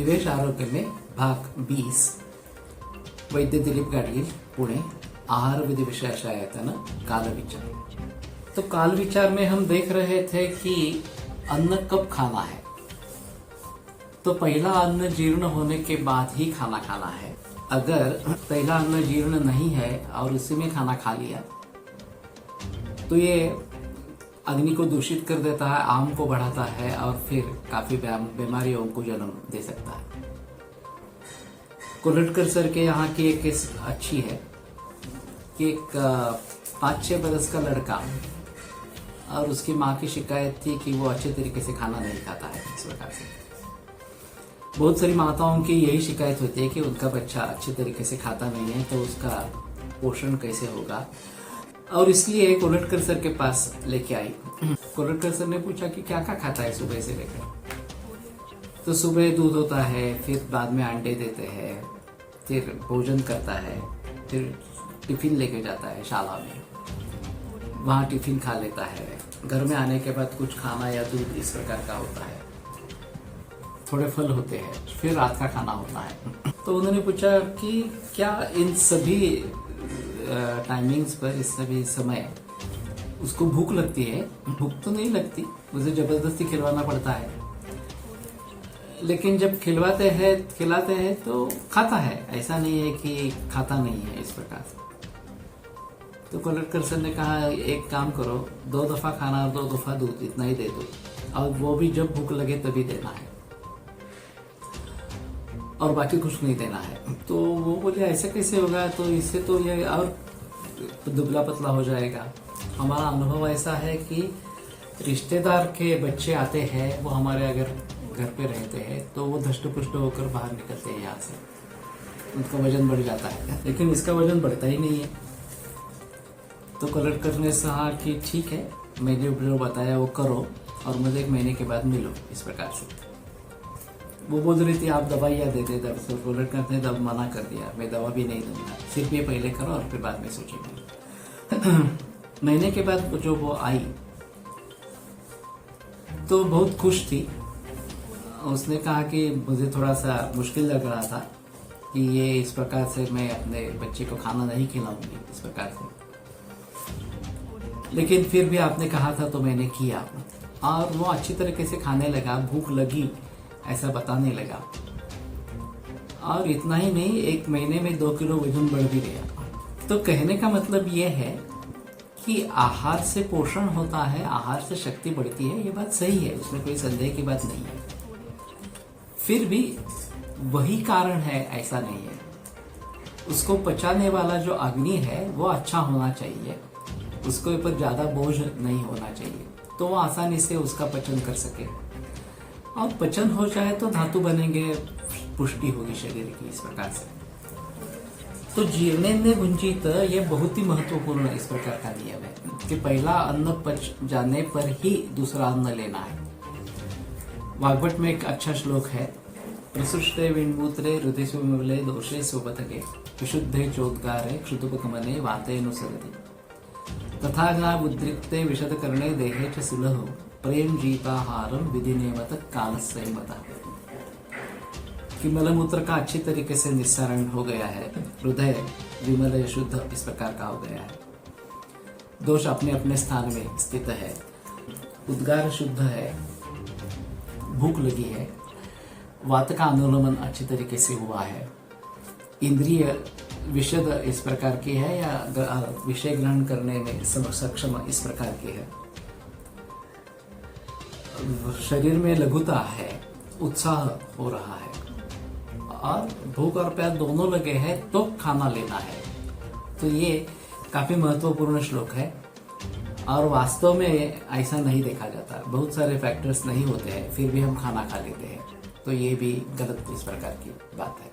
निवेश आरोग्य में भाग 20 वैद्य दिलीप गाडगीळ पुणे आहार विधि विशेषायतन कालविचार। तो कालविचार में हम देख रहे थे कि अन्न कब खाना है। तो पहला अन्न जीर्ण होने के बाद ही खाना खाना है। अगर पहला अन्न जीर्ण नहीं है और उसी में खाना खा लिया तो ये अग्नि को दूषित कर देता है, आम को बढ़ाता है और फिर काफी बीमारियों को जन्म दे सकता है। कोलटकर सर के यहाँ की एक केस अच्छी है कि एक 5-6 बरस का लड़का और उसकी माँ की शिकायत थी कि वो अच्छे तरीके से खाना नहीं खाता है। इस प्रकार से बहुत सारी माताओं की यही शिकायत होती है कि उनका बच्चा अच्छे तरीके से खाता नहीं है, तो उसका पोषण कैसे होगा। और इसलिए कोलटकर सर के पास लेके आई। कोलटकर सर ने पूछा कि क्या क्या खाता है सुबह से लेकर। तो सुबह दूध होता है, फिर बाद में अंडे देते हैं, फिर भोजन करता है, फिर टिफिन लेके जाता है शाला में, वहाँ टिफिन खा लेता है। घर में आने के बाद कुछ खाना या दूध इस प्रकार का होता है, थोड़े फल होते हैं, फिर रात का खाना होता है। तो उन्होंने पूछा कि क्या इन सभी टाइमिंग्स पर, इस सभी समय उसको भूख लगती है? भूख तो नहीं लगती, उसे जबरदस्ती खिलवाना पड़ता है, लेकिन जब खिलाते हैं तो खाता है। ऐसा नहीं है कि खाता नहीं है इस प्रकार से। तो कोलटकर सर ने कहा एक काम करो, 2 दफा खाना और 2 दफा दूध, इतना ही दे दो, और वो भी जब भूख लगे तभी देना है और बाकी कुछ नहीं देना है। तो वो बोले ऐसे कैसे होगा, तो इससे तो ये और दुबला पतला हो जाएगा। हमारा अनुभव ऐसा है कि रिश्तेदार के बच्चे आते हैं, वो हमारे अगर घर पे रहते हैं तो वो धष्ट पुष्ट होकर बाहर निकलते हैं यहाँ से, उनका वजन बढ़ जाता है, लेकिन इसका वजन बढ़ता ही नहीं है। तो कोलटकर ने कहा कि ठीक है, मैंने जो बताया वो करो और मुझे 1 महीने के बाद मिलो। इस प्रकार से वो बोल रही थी आप दवाइयाँ देते, तो कोलटकर ने दब मना कर दिया, मैं दवा भी नहीं दूंगा, सिर्फ ये पहले करो और फिर बाद में सोचेंगे। महीने के बाद जो वो आई तो बहुत खुश थी। उसने कहा कि मुझे थोड़ा सा मुश्किल लग रहा था कि ये इस प्रकार से मैं अपने बच्चे को खाना नहीं खिलाऊंगी इस प्रकार से, लेकिन फिर भी आपने कहा था तो मैंने किया और वो अच्छी तरीके से खाने लगा, भूख लगी ऐसा बताने लगा। और इतना ही नहीं, 1 महीने में 2 किलो वजन बढ़ भी गया। तो कहने का मतलब ये है कि आहार से पोषण होता है, आहार से शक्ति बढ़ती है, ये बात सही है, उसमें कोई संदेह की बात नहीं है। फिर भी वही कारण है ऐसा नहीं है, उसको पचाने वाला जो अग्नि है वो अच्छा होना चाहिए, उसके ऊपर ज्यादा बोझ नहीं होना चाहिए, तो वो आसानी से उसका पचन कर सके। और पचन हो जाए तो धातु बनेंगे, पुष्टि होगी शरीर की इस प्रकार से। तो जीर्णेन्द्रिय भुंजित ये बहुत ही महत्वपूर्ण इस प्रकार का नियम है कि पहला अन्न पच जाने पर ही दूसरा अन्न लेना है। वाग्भट में एक अच्छा श्लोक है, प्रसुष्टे विण्मूत्रे हृदयसु विमले दोषे सुपथके विशुद्धे चोद्गारे क्षुतुपगमने वातेनुसरति तथा ज्ञानोद्रिक्ते विशदकर्णे देहे च सुलहो प्रेम जीताहारम विधिनेवत कालस्यमता। कि मलमूत्र का अच्छी तरीके से निस्सारण हो गया है, हृदय विमल शुद्ध इस प्रकार का हो गया है, दोष अपने अपने स्थान में स्थित है, उद्गार शुद्ध है, भूख लगी है, वात का अनुलोमन अच्छी तरीके से हुआ है, इंद्रिय विशद इस प्रकार की है या विषय ग्रहण करने में सक्षम इस प्रकार की है, शरीर में लघुता है, उत्साह हो रहा है और भूख और प्यास दोनों लगे हैं तो खाना लेना है। तो ये काफी महत्वपूर्ण श्लोक है और वास्तव में ऐसा नहीं देखा जाता, बहुत सारे फैक्टर्स नहीं होते हैं फिर भी हम खाना खा लेते हैं, तो ये भी गलत इस प्रकार की बात है।